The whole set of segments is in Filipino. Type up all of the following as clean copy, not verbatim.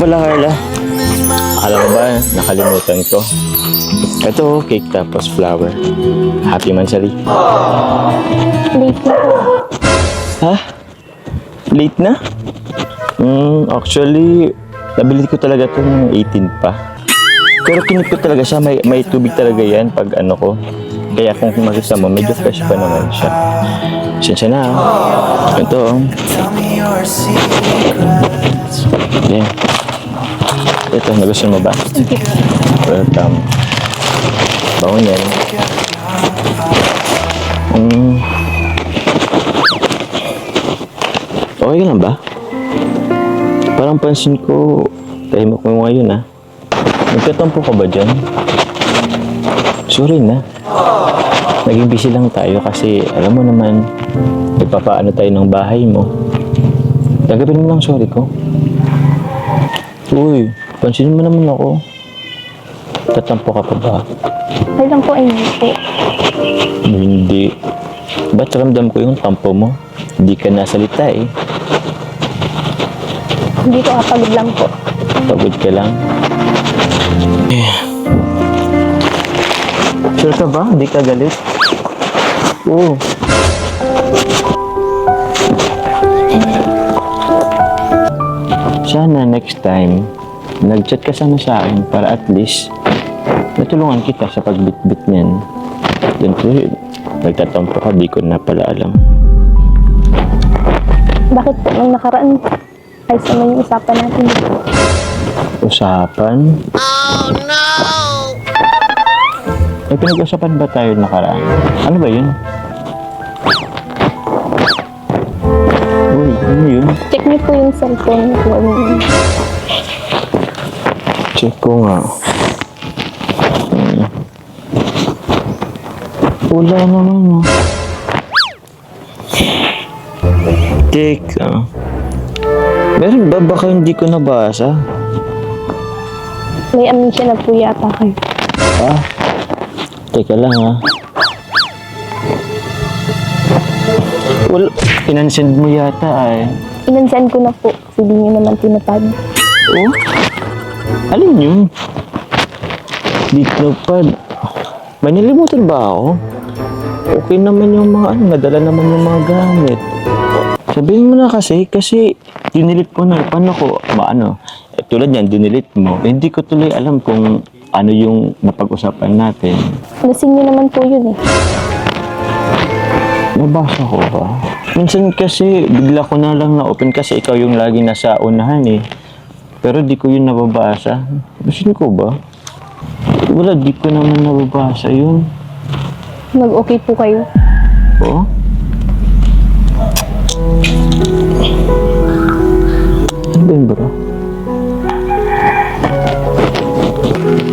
pala, Carla. Alam mo ba, nakalimutan ko. Ito, cake tapos flower. Happy Mansari. Late na po. Ha? Late na? Actually, nabili ko talaga ito ng 18 pa. Pero kinip ko talaga siya, may tubig talaga yan pag ano ko. Kaya kung makita mo, medyo fresh pa naman siya. Siya na. Ito. Yeah. Ito, nagustuhan mo ba? Welcome. Bango yan. Okay lang ba? Parang pansin ko, tahimik mo ngayon ah. Nagkatampo ka ba dyan? Sorry na. Naging busy lang tayo kasi alam mo naman, ipapaano tayo ng bahay mo. Gagawin mo lang sorry ko. Uy, pansinin mo naman ako. Tatampo ka pa ba? Ay lang po, ay hindi po. Hindi. Ba't ramdam ko yung tampo mo? Hindi ka nasalita eh. Hindi ko kapagod lang po. Pagod ka lang. Sure ka ba? Hindi ka galit? Oo. Sana next time, nag-chat ka sana sa akin para at least natulungan kita sa pagbitbit niyan. Siyempre, nagtatampo ka, di ko na pala alam. Bakit po nung nakaraan ay sa yung usapan natin dito? Usapan? Oh no! May pinag-usapan ba tayo nakaraan? Ano ba yun? Uy, ano yun? Check niyo po yung cellphone ko. Check ko nga. Wala naman. Teka. Meron ba? Baka hindi ko nabasa. May amnesia na po yata kayo. Ah, teka lang ha. Well, inansend mo yata ay. Inansend ko na po. Hindi niyo naman tinatag. Oh? Alin yun? Dito pa. May nilimutan ba ako? Okay naman yung mga nadala naman yung mga gamit. Sabihin mo na kasi dinilit ko na. Paano ko, tulad yan, dinilit mo. Hindi ko tuloy alam kung ano yung napag-usapan natin. Nasin niyo naman po yun eh. Nabasa ko ba? Minsan kasi bigla ko na lang na-open kasi ikaw yung lagi nasa unahan eh. Pero di ko yun nababasa. Basin ko ba? Wala, di ko naman nababasa yun. Mag-okay po kayo. Oo? Ano ba yun bro?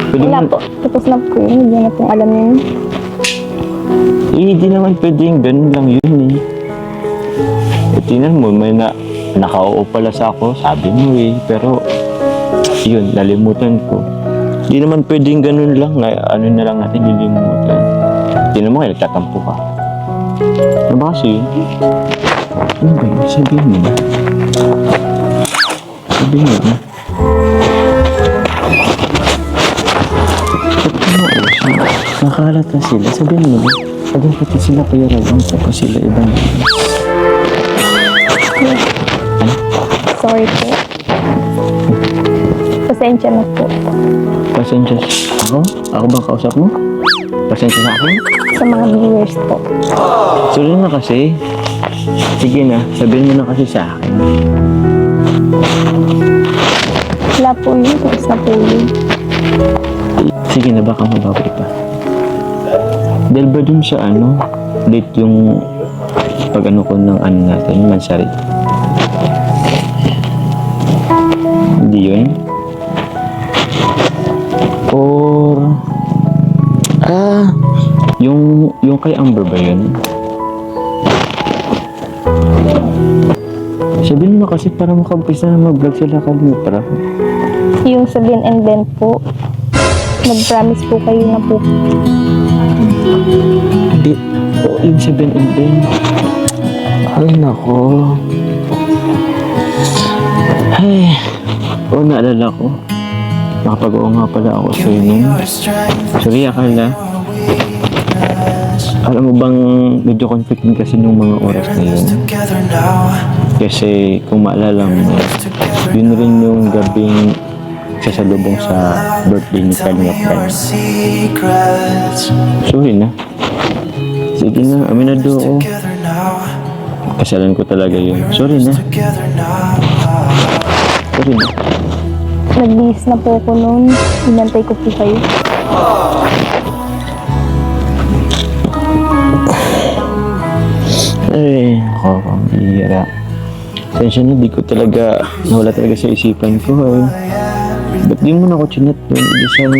Pwede Wala po. Tapos na po yun. Hindi na pong alam yun. Hindi naman pwedeng ganun lang yun eh. Tingnan mo, may nakauo pala sa ako, sabi mo eh. Pero, yun, nalimutan ko. Hindi naman pwedeng ganun lang. Ano na lang natin nilimutan. Tingnan mo kayo, nagtatampo ka. Ano ba kasi yun? Ano ba yun? Sabihin mo na. Sabihin mo na. Nakalata sila. Sabihin mo na. Sabihin pati sila Kuya Rawang, tapos sila ibang. Sorry po. Pasensya na po. Pasensya ako? Ako bang kausap mo? Pasensya sa akin? Sa mga viewers po. Sorry na kasi. Sige na, sabihin mo na kasi sa akin. Wala po yun. Tapos na po yun. Sige na, baka mababoy pa. Dahil ba dun sa late yung pag-ano ko ng natin, Mansari? Hindi yun? Or... yung kay Amber ba yun? Sabihin mo kasi para makampisa na mag-vlog sila kami para. Yung sa Bin and Ben po. Nag-promise po kayo na po. Hindi. Yung sa Ben and Ben. Ay, nako. Ay. Oo, naalala ko. Nakapag-oo nga pala ako sa'yo nun. Sorry, Akala. Alam mo bang medyo conflicting kasi nung mga oras na yun. Kasi kung maalala mo, yun rin yung gabing sasalubong sa birthday ni Kalinga Prime. Sorry na. Sige na, aminado ako. Kasalan ko talaga yun. Sorry na. Sorry na. Nagbihis na po ako noon. Inantay ko po kayo. Ay, ako, ang hihira. Sensya na, di ko talaga, nawala talaga sa isipan ko. Eh. Ba't di mo na ako chinat doon? Di sana,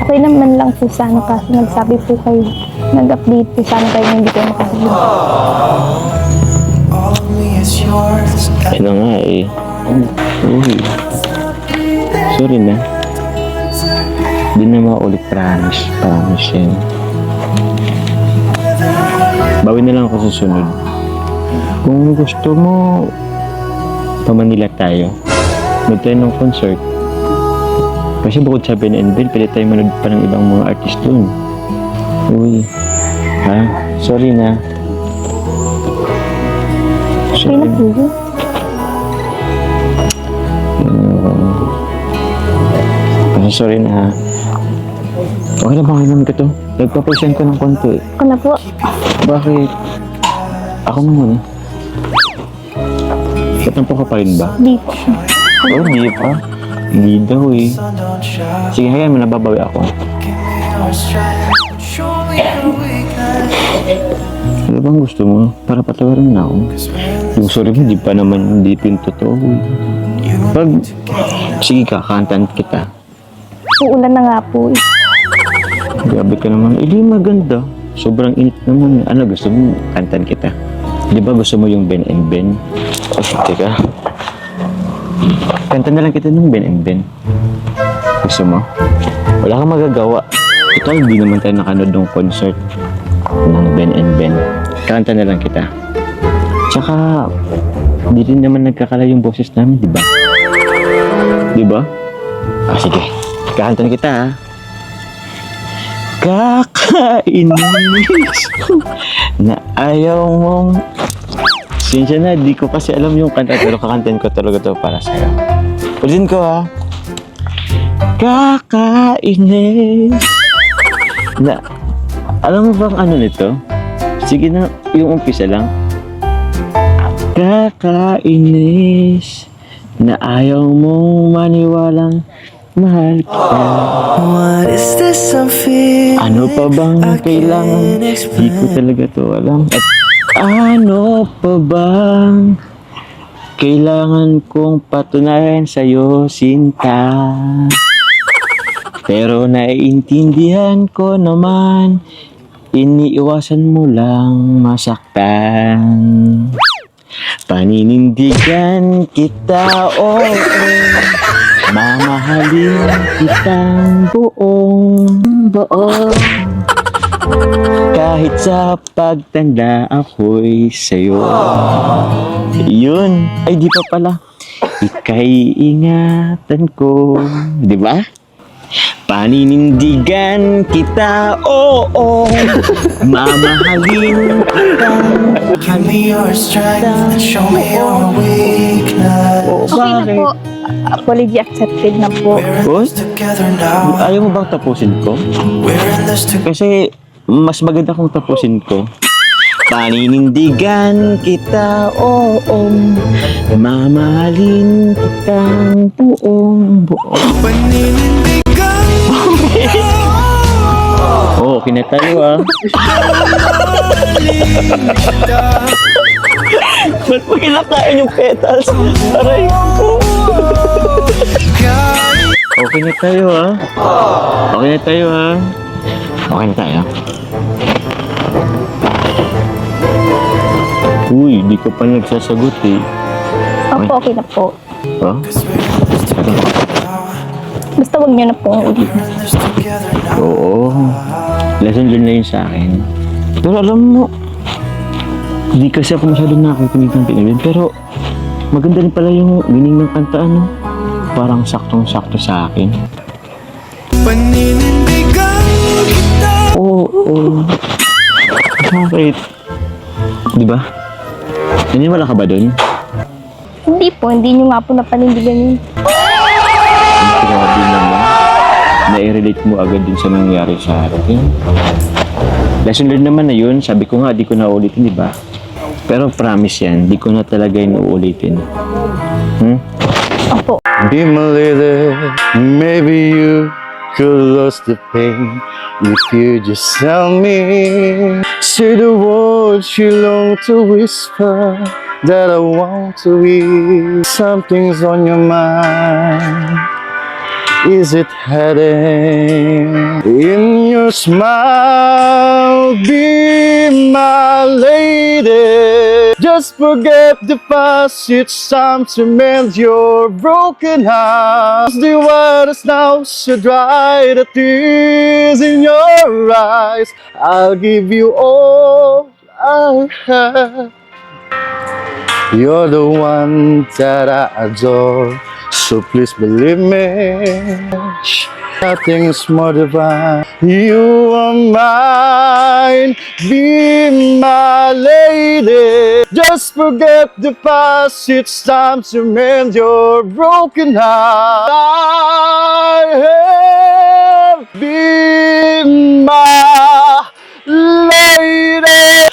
Okay naman lang po sana kasi nagsabi po kayo. Nag-update po sana kayo na hindi kayo makasabi. ano nga eh. Uy. Sorry na. Di na maulit, promise. Promise yan. Bawi na lang ako susunod. Kung gusto mo, pa Manila tayo. Manood tayo ng concert. Kasi bukod sa Ben and Ben, pwede tayo manood pa ng ibang mga artist dun. Uy. Ha? Sorry na. Okay na po yun. Sorry na ha. Okay na ba kailan ko to? Nagpapawisan ko ng konti. Ako na po. Bakit? Ako na muna. Tatampo ka pa rin ba? Di po. Oh, hindi pa. Hindi daw eh. Sige, hayaan mo, nababawi ako. Ano bang gusto mo? Para patawarin na ako. Yung sorry mo, di pa naman, hindi pin totoo. Pag, sige ka, kantan kita. Uulan na nga po eh. Grabe ka naman. Eh, di maganda. Sobrang init naman. Ano gusto mo? Kantan kita. Di ba gusto mo yung Ben and Ben? Oh, teka. Kanta na lang kita ng Ben and Ben. Gusto mo? Wala kang magagawa. Ito, hindi naman tayo nakanood ng concert ng Ben and Ben. Kanta na lang kita. Tsaka, hindi rin naman nagkakala yung boses namin, di ba? Di ba? Ah, sige. Kakanta na kita, ha? Kakainis na ayaw mong... Sinsya na, di ko kasi alam yung kanta, pero kakantin ko talaga to para sa'yo. Ulitin ko, ha? Kakainis na... Alam mo bang ano nito? Sige na, yung umpisa lang. Kakainis na ayaw mong maniwalang mahal kita. What is this I'm feeling? Ano pa bang kailangan? Di ko talaga to alam. At ano pa bang kailangan kong patunayan sa'yo, Sinta? Pero naiintindihan ko naman, iniiwasan mo lang masaktan. Paninindigan kita, oo. Mamahalin kitang buong. Kahit sa pagtanda ako'y sa'yo. Yun. Ay, di pa pala. Ika'y ingatan ko. Di ba? Paninindigan kita, oo. Mamahalin kitang. Give me your strength and show me your weakness. Oo, Okay na bakit? po. Apology accepted na po. We're in Uy? this together now. Ayaw mo bang tapusin ko? We're in this together. Kasi mas maganda kung tapusin ko. Paninindigan kita, oo. Mamahalin kitang buong. Paninindigan Oo, kinatayo ah. Ba't mo kinakain yung petals? Aray ko. Okay na tayo ah. Okay na tayo ah. Okay na tayo. Uy, di ka pa nagsasagot eh. Opo, okay na po. Ha? Basta huwag niyo na po ulit. Oo. Lesson learned na yun sa akin. Pero alam mo, hindi kasi ako masyadong nakikinig ng pinilin. Pero maganda rin pala yung meaning ng kanta, ano? parang saktong-sakto sa akin. Paninindigan kita. Oo. Bakit? Di ba? Naniniwala ka ba dun? Hindi po, hindi nyo nga po napanindigan yun. Ang grabe naman. Na-relate mo agad din sa nangyari sa akin. Lesson learned naman na yun. Sabi ko nga, di ko na ulitin, di ba? Pero promise yan, di ko na talaga yun uulitin. Opo. Be my lady, maybe you could lose the pain if you just tell me. Say the words you long to whisper that I want to hear. Something's on your mind. Is it hiding in your smile? Be my lady. Just forget the past. It's time to mend your broken heart. The waters now so dry, the tears in your eyes. I'll give you all I have. You're the one that I adore. So please believe me, nothing's more divine. You are mine, be my lady. Just forget the past, it's time to mend your broken heart. I have, be my lady.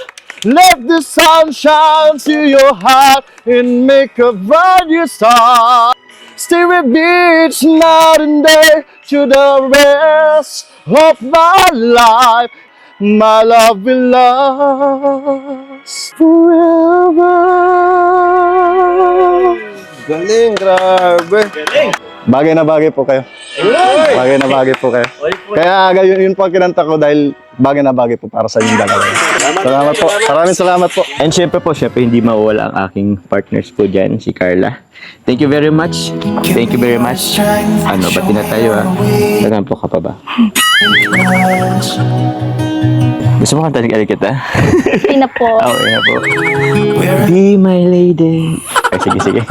Let the sun shine to your heart and make a bright new start. Stay with me each night and day to the rest of my life. My love will last forever. Galing, grabe. Bagay na bagay po kayo. Bagay na bagay po kayo. Kaya yun po ang kinanta ko dahil bagay na bagay po para sa inyong dalawa. Salamat po. Maraming salamat po. And syempre po, hindi mawala ang aking partners po dyan, si Carla. Thank you very much. Thank you very much. Ano, ba't na tayo Nagampo ka pa ba? Gusto mo kanta ni kita? Hindi na po. Okay na po. Be my lady. Ay, sige.